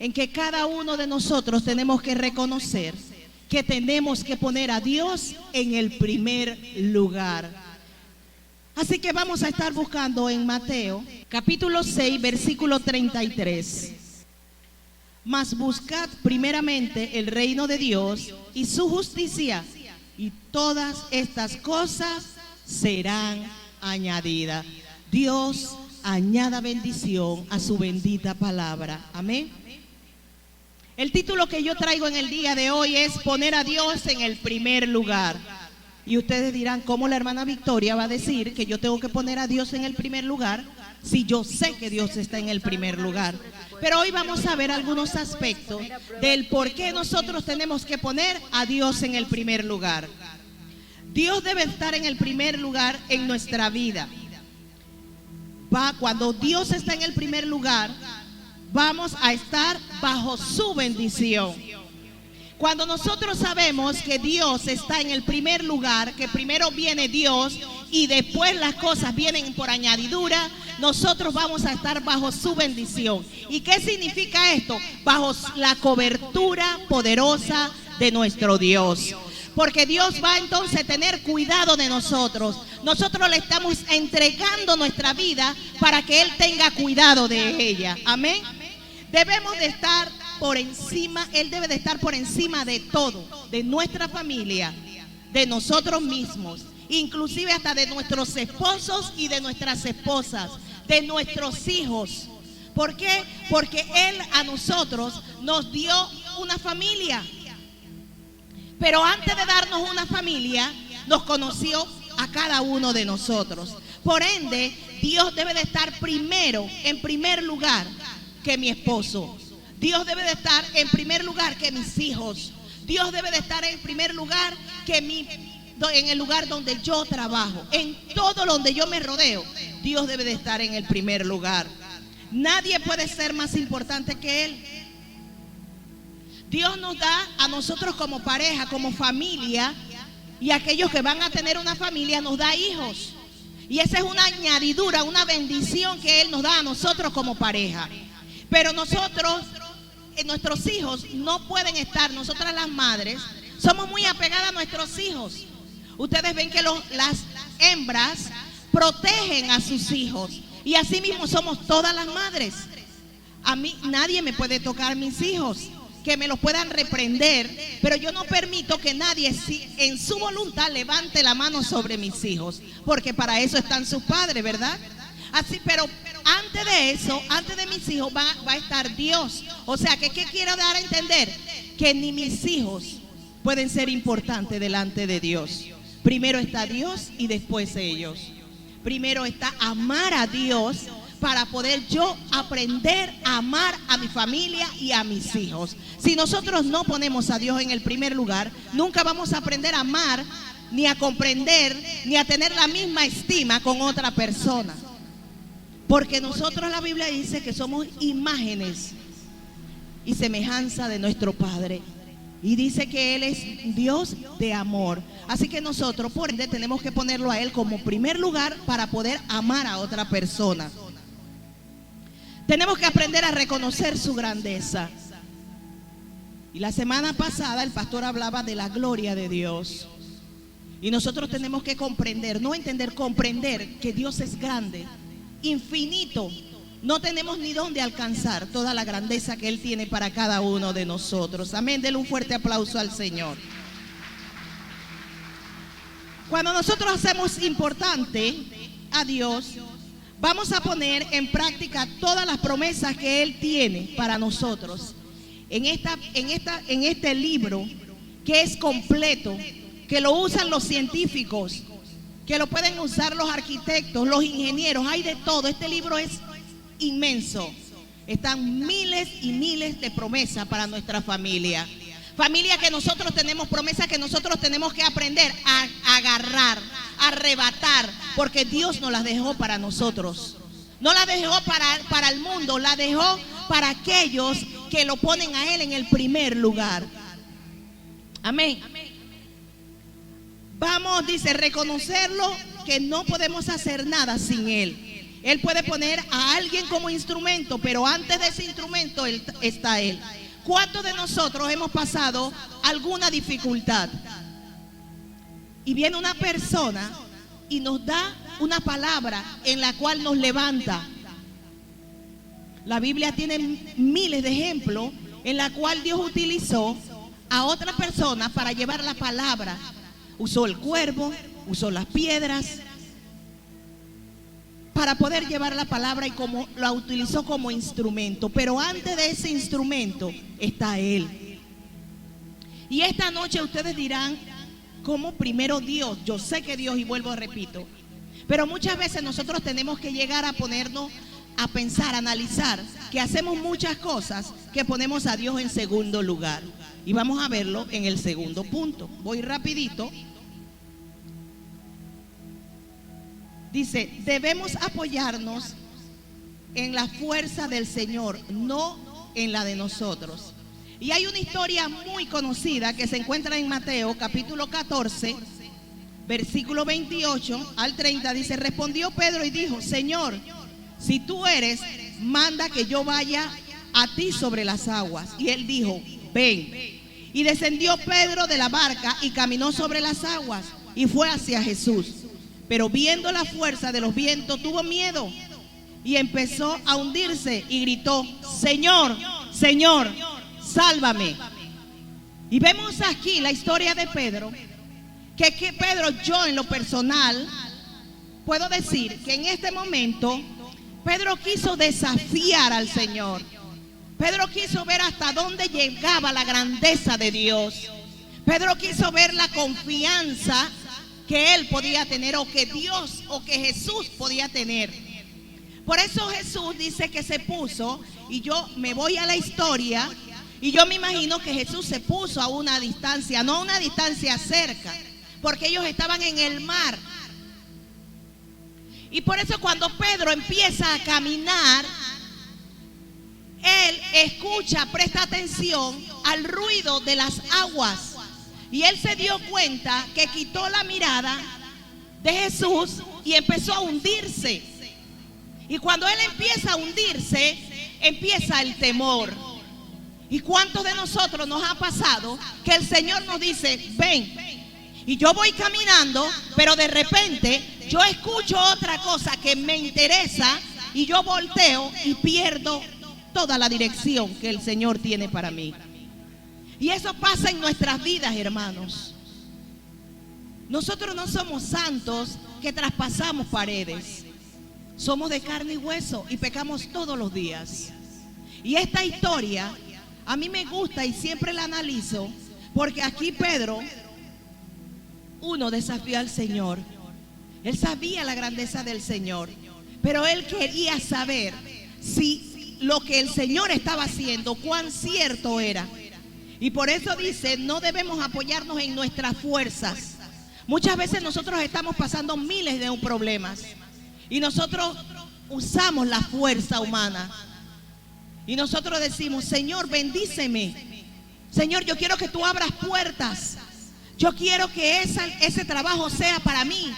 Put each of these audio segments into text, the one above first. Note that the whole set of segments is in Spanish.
en que cada uno de nosotros tenemos que reconocer que tenemos que poner a Dios en el primer lugar. Así que vamos a estar buscando en Mateo, capítulo 6, versículo 33. Mas buscad primeramente el reino de Dios y su justicia, y todas estas cosas serán añadidas. Dios añada bendición a su bendita palabra. Amén. El título que yo traigo en el día de hoy es poner a Dios en el primer lugar. Y ustedes dirán, ¿cómo la hermana Victoria va a decir que yo tengo que poner a Dios en el primer lugar si yo sé que Dios está en el primer lugar? Pero hoy vamos a ver algunos aspectos del por qué nosotros tenemos que poner a Dios en el primer lugar. Dios debe estar en el primer lugar en nuestra vida. Cuando Dios está en el primer lugar, vamos a estar bajo su bendición. Cuando nosotros sabemos que Dios está en el primer lugar, que primero viene Dios y después las cosas vienen por añadidura, nosotros vamos a estar bajo su bendición. ¿Y qué significa esto? Bajo la cobertura poderosa de nuestro Dios. Porque Dios va entonces a tener cuidado de nosotros. Nosotros le estamos entregando nuestra vida para que Él tenga cuidado de ella. Amén. Debemos de estar por encima, Él debe de estar por encima de todo, de nuestra familia, de nosotros mismos, inclusive hasta de nuestros esposos y de nuestras esposas, de nuestros hijos. ¿Por qué? Porque Él a nosotros nos dio una familia. Pero antes de darnos una familia, nos conoció a cada uno de nosotros. Por ende, Dios debe de estar primero, en primer lugar, que mi esposo. Dios debe de estar en primer lugar que mis hijos. Dios debe de estar en primer lugar que en el lugar donde yo trabajo. En todo donde yo me rodeo, Dios debe de estar en el primer lugar. Nadie puede ser más importante que Él. Dios nos da a nosotros como pareja, como familia, y aquellos que van a tener una familia nos da hijos. Y esa es una añadidura, una bendición que Él nos da a nosotros como pareja. Pero nosotros, nuestros hijos no pueden estar, nosotras las madres, somos muy apegadas a nuestros hijos. Ustedes ven que las hembras protegen a sus hijos. Y así mismo somos todas las madres. A mí nadie me puede tocar mis hijos, que me los puedan reprender, pero yo no permito que nadie en su voluntad levante la mano sobre mis hijos, porque para eso están sus padres, ¿verdad? Así, pero antes de eso, antes de mis hijos va a estar Dios. O sea, ¿qué quiero dar a entender? Que ni mis hijos pueden ser importantes delante de Dios. Primero está Dios y después ellos. Primero está amar a Dios para poder yo aprender a amar a mi familia y a mis hijos. Si nosotros no ponemos a Dios en el primer lugar, nunca vamos a aprender a amar, ni a comprender, ni a tener la misma estima con otra persona. Porque nosotros, la Biblia dice que somos imágenes y semejanza de nuestro Padre. Y dice que Él es Dios de amor. Así que nosotros, por ende, tenemos que ponerlo a Él como primer lugar para poder amar a otra persona. Tenemos que aprender a reconocer su grandeza. Y la semana pasada el pastor hablaba de la gloria de Dios. Y nosotros tenemos que comprender, no entender, comprender que Dios es grande, infinito. No tenemos ni dónde alcanzar toda la grandeza que Él tiene para cada uno de nosotros. Amén. Denle un fuerte aplauso al Señor. Cuando nosotros hacemos importante a Dios, vamos a poner en práctica todas las promesas que Él tiene para nosotros. En este libro que es completo, que lo usan los científicos, que lo pueden usar los arquitectos, los ingenieros, hay de todo. Este libro es inmenso. Están miles y miles de promesas para nuestra familia. Familia que nosotros tenemos promesas que nosotros tenemos que aprender a agarrar, a arrebatar, porque Dios nos las dejó para nosotros. No las dejó para el mundo, la dejó para aquellos que lo ponen a Él en el primer lugar. Amén. Vamos, dice, reconocerlo, que no podemos hacer nada sin Él. Él puede poner a alguien como instrumento, pero antes de ese instrumento está Él. ¿Cuántos de nosotros hemos pasado alguna dificultad? Y viene una persona y nos da una palabra en la cual nos levanta. La Biblia tiene miles de ejemplos en la cual Dios utilizó a otra persona para llevar la palabra. Usó el cuervo, usó las piedras para poder llevar la palabra, y como la utilizó como instrumento. Pero antes de ese instrumento está Él. Y esta noche ustedes dirán, ¿cómo primero Dios? Yo sé que Dios, y vuelvo, repito, pero muchas veces nosotros tenemos que llegar a ponernos a pensar, a analizar, que hacemos muchas cosas que ponemos a Dios en segundo lugar. Y vamos a verlo en el segundo punto. Voy rapidito. Dice, debemos apoyarnos en la fuerza del Señor, no en la de nosotros. Y hay una historia muy conocida que se encuentra en Mateo capítulo 14, versículo 28 al 30. Dice, respondió Pedro y dijo, Señor, si tú eres, manda que yo vaya a ti sobre las aguas. Y él dijo, ven. Y descendió Pedro de la barca y caminó sobre las aguas y fue hacia Jesús. Pero viendo la fuerza de los vientos tuvo miedo y empezó a hundirse y gritó, Señor, Señor, sálvame. Y vemos aquí la historia de Pedro, que Pedro, yo en lo personal puedo decir que en este momento Pedro quiso desafiar al Señor. Pedro quiso ver hasta dónde llegaba la grandeza de Dios. Pedro quiso ver la confianza que él podía tener, o que Dios, o que Jesús podía tener. Por eso Jesús dice que se puso, y yo me voy a la historia, y yo me imagino que Jesús se puso a una distancia, no a una distancia cerca, porque ellos estaban en el mar. Y por eso cuando Pedro empieza a caminar, él escucha, presta atención al ruido de las aguas. Y él se dio cuenta que quitó la mirada de Jesús y empezó a hundirse. Y cuando él empieza a hundirse, empieza el temor. ¿Y cuántos de nosotros nos ha pasado que el Señor nos dice, ven? Y yo voy caminando, pero de repente yo escucho otra cosa que me interesa y yo volteo y pierdo toda la dirección que el Señor tiene para mí. Y eso pasa en nuestras vidas, hermanos. Nosotros no somos santos que traspasamos paredes. Somos de carne y hueso y pecamos todos los días. Y esta historia a mí me gusta y siempre la analizo, porque aquí Pedro, uno, desafió al Señor. Él sabía la grandeza del Señor, pero él quería saber si lo que el Señor estaba haciendo, cuán cierto era. Y por eso dice, no debemos apoyarnos en nuestras fuerzas. Muchas veces nosotros estamos pasando miles de problemas y nosotros usamos la fuerza humana. Y nosotros decimos, Señor, bendíceme. Señor, yo quiero que tú abras puertas. Yo quiero que ese trabajo sea para mí.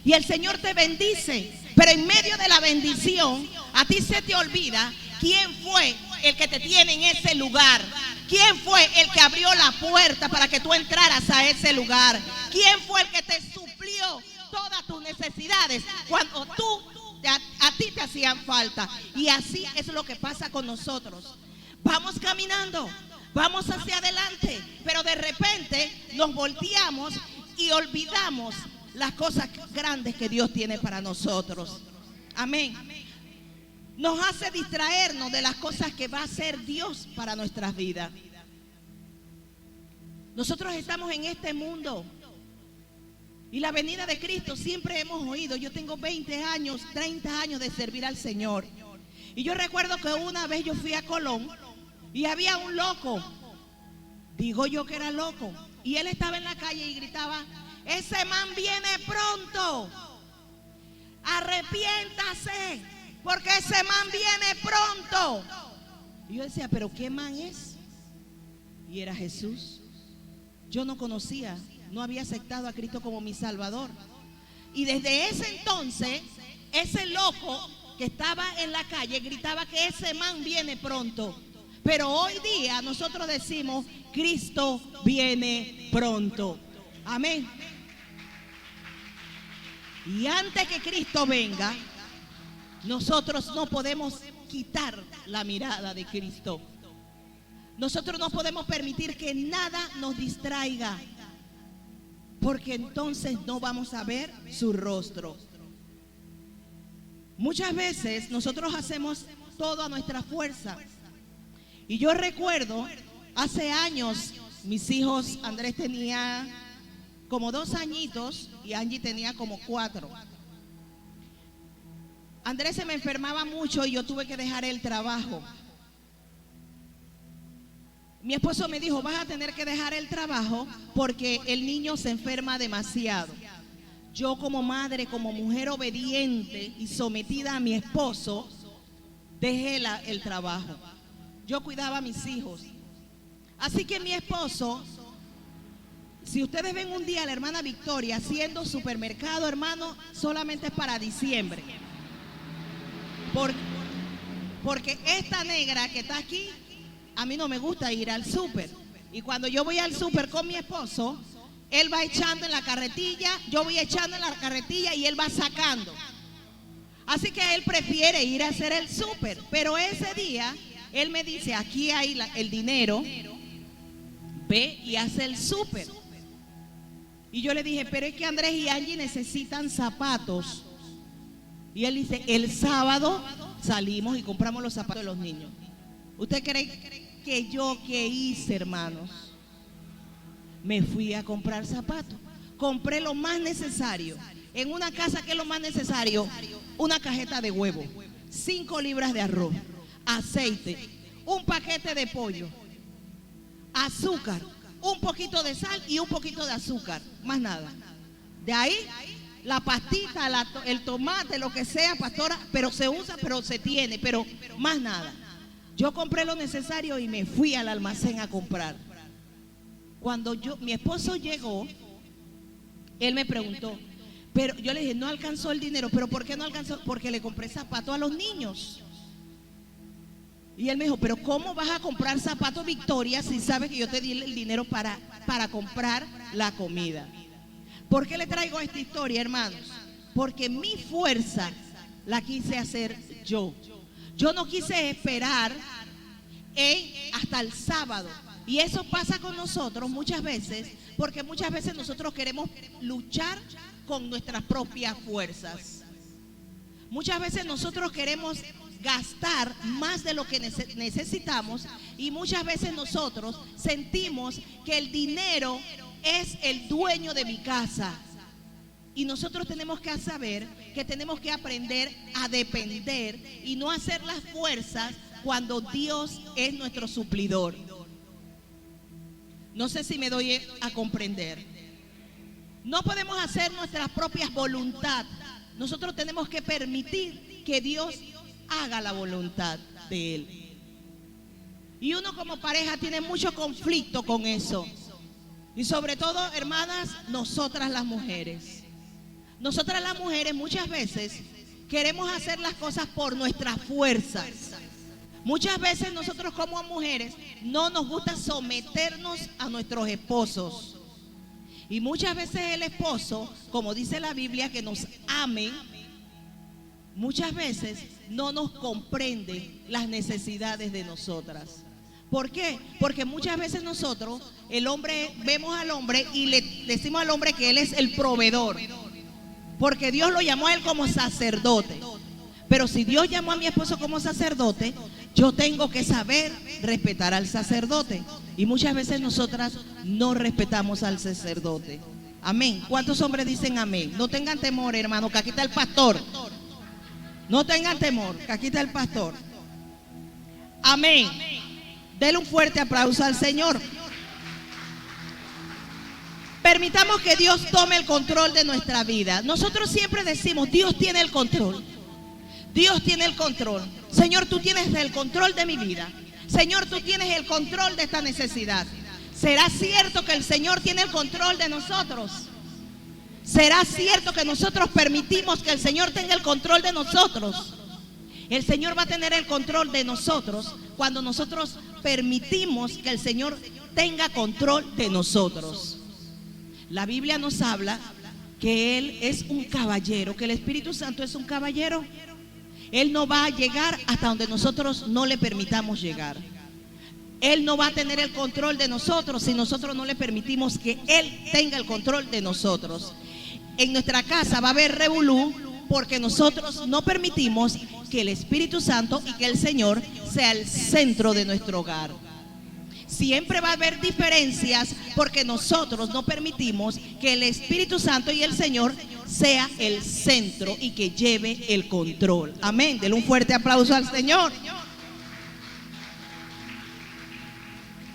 Y el Señor te bendice. Pero en medio de la bendición, a ti se te olvida quién fue el que te tiene en ese lugar. ¿Quién fue el que abrió la puerta para que tú entraras a ese lugar? ¿Quién fue el que te suplió todas tus necesidades cuando a ti te hacían falta? Y así es lo que pasa con nosotros. Vamos caminando, vamos hacia adelante, pero de repente nos volteamos y olvidamos las cosas grandes que Dios tiene para nosotros. Amén. Nos hace distraernos de las cosas que va a hacer Dios para nuestras vidas. Nosotros estamos en este mundo y la venida de Cristo siempre hemos oído. Yo tengo 20 años, 30 años de servir al Señor. Y yo recuerdo que una vez yo fui a Colón y había un loco. Digo yo que era loco. Y él estaba en la calle y gritaba, ese man viene pronto. Arrepiéntase, porque ese man viene pronto. Y yo decía, ¿pero qué man es? Y era Jesús. Yo no conocía, no había aceptado a Cristo como mi Salvador. Y desde ese entonces, ese loco que estaba en la calle gritaba que ese man viene pronto. Pero hoy día nosotros decimos, Cristo viene pronto. Amén. Y antes que Cristo venga, nosotros no podemos quitar la mirada de Cristo. Nosotros no podemos permitir que nada nos distraiga, porque entonces no vamos a ver su rostro. Muchas veces nosotros hacemos todo a nuestra fuerza. Y yo recuerdo, hace años, mis hijos, Andrés tenía como 2 añitos y Angie tenía como 4. Andrés se me enfermaba mucho y yo tuve que dejar el trabajo. Mi esposo me dijo, vas a tener que dejar el trabajo porque el niño se enferma demasiado. Yo como madre, como mujer obediente y sometida a mi esposo, dejé el trabajo. Yo cuidaba a mis hijos. Así que mi esposo, si ustedes ven un día a la hermana Victoria haciendo supermercado, hermano, solamente es para diciembre. Porque esta negra que está aquí, a mí no me gusta ir al súper. Y cuando yo voy al súper con mi esposo, él va echando en la carretilla, yo voy echando en la carretilla y él va sacando. Así que él prefiere ir a hacer el súper. Pero ese día, él me dice, aquí hay el dinero, ve y hace el súper. Y yo le dije, pero es que Andrés y Angie necesitan zapatos. Y él dice, el sábado salimos y compramos los zapatos de los niños. ¿Usted cree que yo qué hice, hermanos? Me fui a comprar zapatos. Compré lo más necesario. En una casa, ¿qué es lo más necesario? Una cajeta de huevo, 5 libras de arroz, aceite, un paquete de pollo, azúcar, un poquito de sal y un poquito de azúcar, más nada. De ahí, la pastita, el tomate, lo que sea, pastora, pero se usa, pero se tiene, pero más nada. Yo compré lo necesario y me fui al almacén a comprar. Cuando mi esposo llegó, él me preguntó, pero yo le dije, no alcanzó el dinero. ¿Pero por qué no alcanzó? Porque le compré zapatos a los niños. Y él me dijo, pero ¿cómo vas a comprar zapatos Victoria si sabes que yo te di el dinero para comprar la comida? ¿Por qué le traigo esta historia, hermanos? Porque mi fuerza la quise hacer yo. Yo no quise esperar hasta el sábado. Y eso pasa con nosotros muchas veces, porque muchas veces nosotros queremos luchar con nuestras propias fuerzas. Muchas veces nosotros queremos gastar más de lo que necesitamos y muchas veces nosotros sentimos que el dinero es el dueño de mi casa. Y nosotros tenemos que saber que tenemos que aprender a depender y no hacer las fuerzas cuando Dios es nuestro suplidor. No sé si me doy a comprender. No podemos hacer nuestras propias voluntades. Nosotros tenemos que permitir que Dios haga la voluntad de Él. Y uno como pareja tiene mucho conflicto con eso. Y sobre todo, hermanas, nosotras las mujeres. Nosotras las mujeres muchas veces queremos hacer las cosas por nuestras fuerzas. Muchas veces nosotros como mujeres no nos gusta someternos a nuestros esposos. Y muchas veces el esposo, como dice la Biblia, que nos ame, muchas veces no nos comprende las necesidades de nosotras. ¿Por qué? Porque muchas veces nosotros, vemos al hombre y le decimos al hombre que él es el proveedor. Porque Dios lo llamó a él como sacerdote. Pero si Dios llamó a mi esposo como sacerdote, yo tengo que saber respetar al sacerdote. Y muchas veces nosotras no respetamos al sacerdote. Amén. ¿Cuántos hombres dicen amén? No tengan temor, hermano, que aquí está el pastor. No tengan temor, que aquí está el pastor. Amén. Dele un fuerte aplauso al Señor. Permitamos que Dios tome el control de nuestra vida. Nosotros siempre decimos, Dios tiene el control. Dios tiene el control. Señor, tú tienes el control de mi vida. Señor, tú tienes el control de esta necesidad. ¿Será cierto que el Señor tiene el control de nosotros? ¿Será cierto que nosotros permitimos que el Señor tenga el control de nosotros? El Señor va a tener el control de nosotros cuando nosotros permitimos que el Señor tenga control de nosotros. La Biblia nos habla que Él es un caballero, que el Espíritu Santo es un caballero. Él no va a llegar hasta donde nosotros no le permitamos llegar. Él no va a tener el control de nosotros si nosotros no le permitimos que Él tenga el control de nosotros. En nuestra casa va a haber revolú porque nosotros no permitimos que el Espíritu Santo y que el Señor sea el centro de nuestro hogar. Siempre va a haber diferencias porque nosotros no permitimos que el Espíritu Santo y el Señor sea el centro y que lleve el control. Amén. Denle un fuerte aplauso al Señor.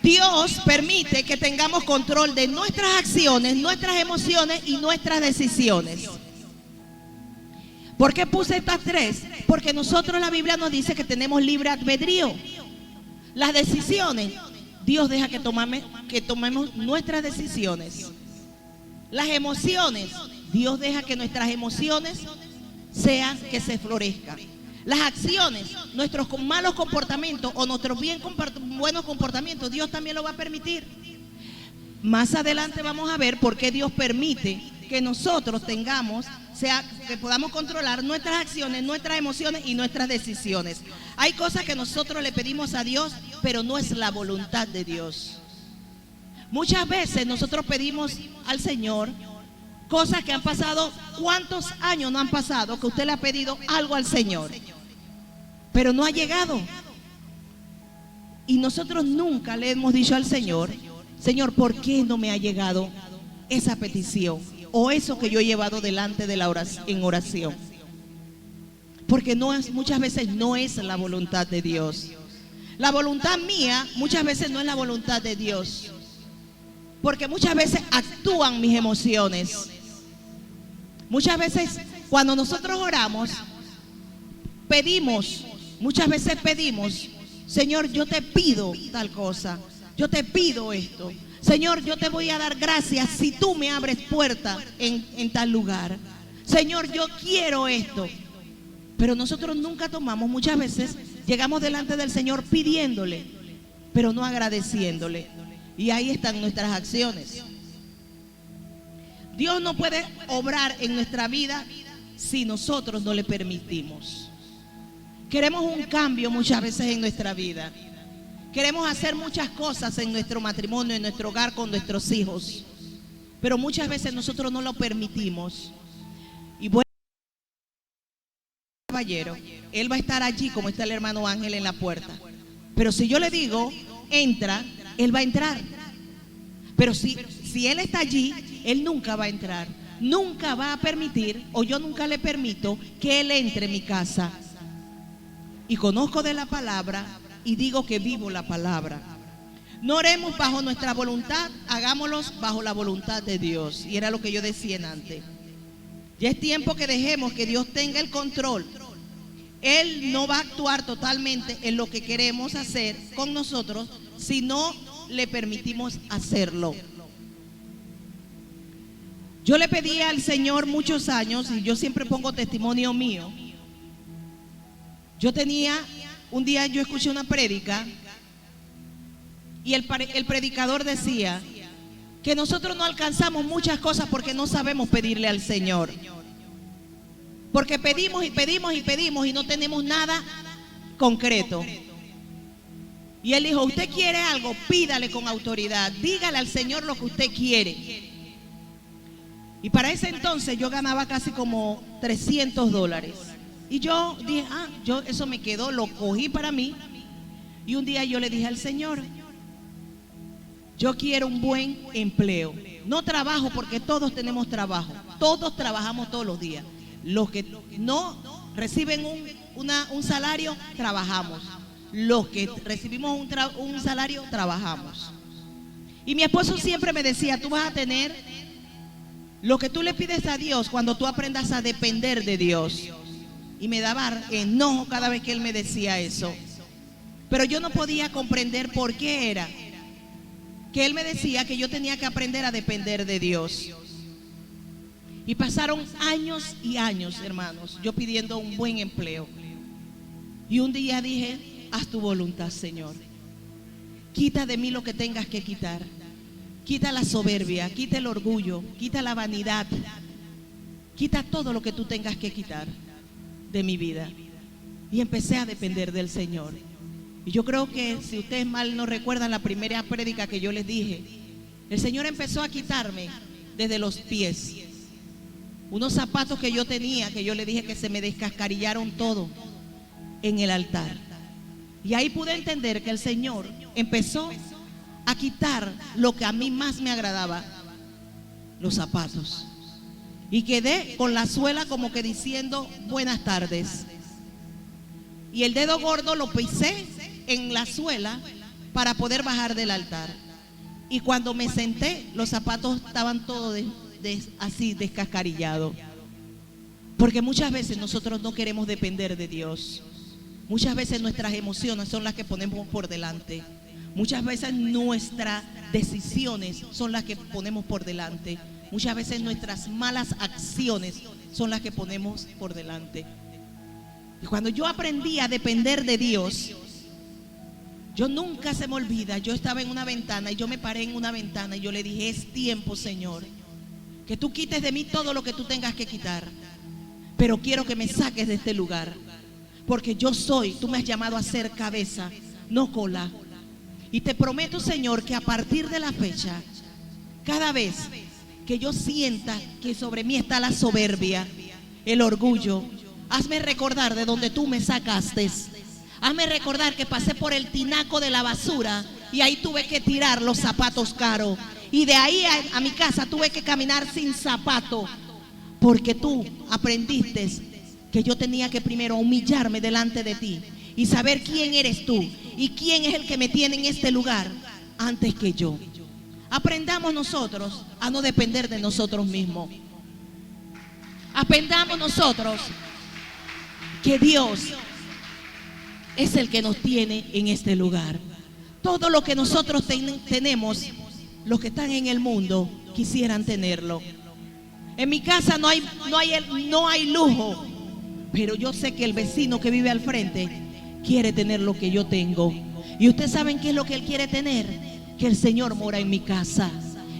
Dios permite que tengamos control de nuestras acciones, nuestras emociones y nuestras decisiones. ¿Por qué puse estas tres? Porque nosotros, la Biblia nos dice que tenemos libre albedrío. Las decisiones, Dios deja que tomemos nuestras decisiones. Las emociones, Dios deja que nuestras emociones sean que se florezcan. Las acciones, nuestros malos comportamientos o nuestros buenos comportamientos, Dios también lo va a permitir. Más adelante vamos a ver por qué Dios permite que nosotros tengamos, que podamos controlar nuestras acciones, nuestras emociones y nuestras decisiones. Hay cosas que nosotros le pedimos a Dios, pero no es la voluntad de Dios. Muchas veces nosotros pedimos al Señor cosas que han pasado, ¿cuántos años no han pasado que usted le ha pedido algo al Señor? Pero no ha llegado. Y nosotros nunca le hemos dicho al Señor, Señor, ¿por qué no me ha llegado esa petición o eso que yo he llevado delante de en oración? Porque muchas veces no es la voluntad de Dios. La voluntad mía muchas veces no es la voluntad de Dios. Porque muchas veces actúan mis emociones. Muchas veces cuando nosotros oramos, muchas veces pedimos, Señor, yo te pido tal cosa, yo te pido esto. Señor, yo te voy a dar gracias si tú me abres puerta en tal lugar. Señor, yo quiero esto. Pero nosotros nunca tomamos, muchas veces llegamos delante del Señor pidiéndole, pero no agradeciéndole. Y ahí están nuestras acciones. Dios no puede obrar en nuestra vida si nosotros no le permitimos. Queremos un cambio muchas veces en nuestra vida. Queremos hacer muchas cosas en nuestro matrimonio, en nuestro hogar, con nuestros hijos. Pero muchas veces nosotros no lo permitimos. Y bueno, caballero, él va a estar allí como está el hermano Ángel en la puerta. Pero si yo le digo, entra, él va a entrar. Pero si él está allí, él nunca va a entrar. Nunca va a permitir, o yo nunca le permito que él entre en mi casa. Y conozco de la palabra y digo que vivo la palabra. No oremos bajo nuestra voluntad, hagámoslos bajo la voluntad de Dios. Y era lo que yo decía antes. Ya es tiempo que dejemos que Dios tenga el control. Él no va a actuar totalmente en lo que queremos hacer con nosotros si no le permitimos hacerlo. Yo le pedí al Señor muchos años, y yo siempre pongo testimonio mío. Un día yo escuché una prédica y el predicador decía que nosotros no alcanzamos muchas cosas porque no sabemos pedirle al Señor. Porque pedimos y pedimos y pedimos y no tenemos nada concreto. Y él dijo, usted quiere algo, pídale con autoridad, dígale al Señor lo que usted quiere. Y para ese entonces yo ganaba casi como $300. Y yo dije, eso me quedó, lo cogí para mí. Y un día yo le dije al Señor, yo quiero un buen empleo. No trabajo porque todos tenemos trabajo. Todos trabajamos todos los días. Los que no reciben un salario, trabajamos. Los que recibimos un salario, trabajamos. Y mi esposo siempre me decía, tú vas a tener lo que tú le pides a Dios cuando tú aprendas a depender de Dios. Y me daba enojo cada vez que él me decía eso. Pero yo no podía comprender por qué era que él me decía que yo tenía que aprender a depender de Dios. Y pasaron años y años, hermanos, yo pidiendo un buen empleo. Y un día dije: haz tu voluntad, Señor. Quita de mí lo que tengas que quitar. Quita la soberbia, quita el orgullo, quita la vanidad. Quita todo lo que tú tengas que quitar de mi vida. Y empecé a depender del Señor. Y yo creo que, si ustedes mal no recuerdan la primera prédica que yo les dije, el Señor empezó a quitarme desde los pies unos zapatos que yo tenía, que yo le dije que se me descascarillaron todo en el altar. Y ahí pude entender que el Señor empezó a quitar lo que a mí más me agradaba, los zapatos. Y quedé con la suela como que diciendo: buenas tardes. Y el dedo gordo lo pisé en la suela para poder bajar del altar. Y cuando me senté, los zapatos estaban todos así descascarillados. Porque muchas veces nosotros no queremos depender de Dios. Muchas veces nuestras emociones son las que ponemos por delante. Muchas veces nuestras decisiones son las que ponemos por delante. Muchas veces nuestras malas acciones son las que ponemos por delante. Y cuando yo aprendí a depender de Dios, yo nunca se me olvida, yo estaba en una ventana y yo me paré en una ventana y yo le dije: es tiempo, Señor, que tú quites de mí todo lo que tú tengas que quitar, pero quiero que me saques de este lugar, porque tú me has llamado a ser cabeza, no cola. Y te prometo, Señor, que a partir de la fecha, cada vez que yo sienta que sobre mí está la soberbia, el orgullo, hazme recordar de donde tú me sacaste. Hazme recordar que pasé por el tinaco de la basura y ahí tuve que tirar los zapatos caros. Y de ahí a mi casa tuve que caminar sin zapato, porque tú aprendiste que yo tenía que primero humillarme delante de ti y saber quién eres tú y quién es el que me tiene en este lugar antes que yo. Aprendamos nosotros a no depender de nosotros mismos. Aprendamos nosotros que Dios es el que nos tiene en este lugar. Todo lo que nosotros tenemos, los que están en el mundo quisieran tenerlo. En mi casa no hay lujo, pero yo sé que el vecino que vive al frente quiere tener lo que yo tengo. Y ustedes saben qué es lo que él quiere tener: que el Señor mora en mi casa.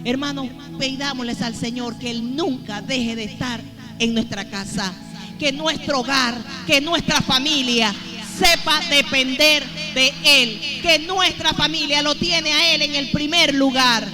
Hermanos, pidámosles al Señor que Él nunca deje de estar en nuestra casa, que nuestro hogar, que nuestra familia sepa depender de Él, que nuestra familia lo tiene a Él en el primer lugar,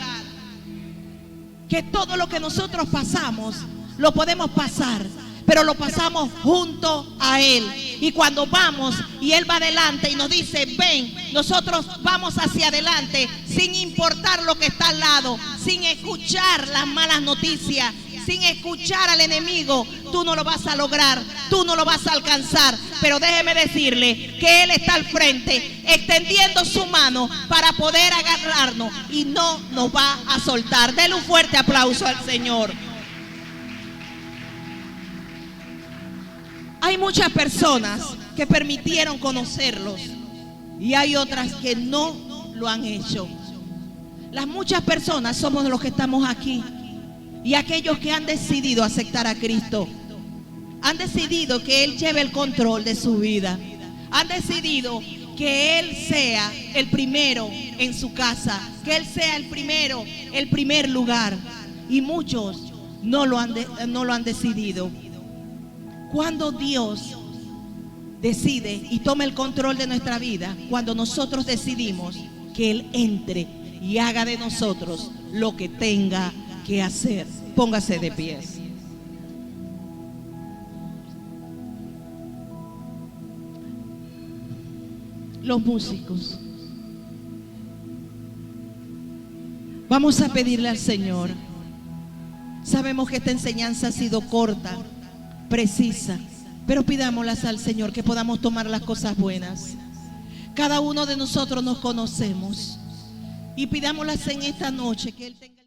que todo lo que nosotros pasamos lo podemos pasar, pero lo pasamos junto a Él. Y cuando vamos y Él va adelante y nos dice: ven, nosotros vamos hacia adelante, sin importar lo que está al lado, sin escuchar las malas noticias, sin escuchar al enemigo. Tú no lo vas a lograr, tú no lo vas a alcanzar. Pero déjeme decirle que Él está al frente, extendiendo su mano para poder agarrarnos y no nos va a soltar. Denle un fuerte aplauso al Señor. Hay muchas personas que permitieron conocerlos y hay otras que no lo han hecho. Las muchas personas somos los que estamos aquí, y aquellos que han decidido aceptar a Cristo, han decidido que Él lleve el control de su vida, han decidido que Él sea el primero en su casa, que Él sea el primer lugar, y muchos no lo han decidido. Cuando Dios decide y toma el control de nuestra vida, cuando nosotros decidimos que Él entre y haga de nosotros lo que tenga que hacer. Póngase de pies. Los músicos, vamos a pedirle al Señor. Sabemos que esta enseñanza ha sido corta, precisa, pero pidámoslas al Señor, que podamos tomar las cosas buenas. Cada uno de nosotros nos conocemos, y pidámoslas en esta noche, que Él tenga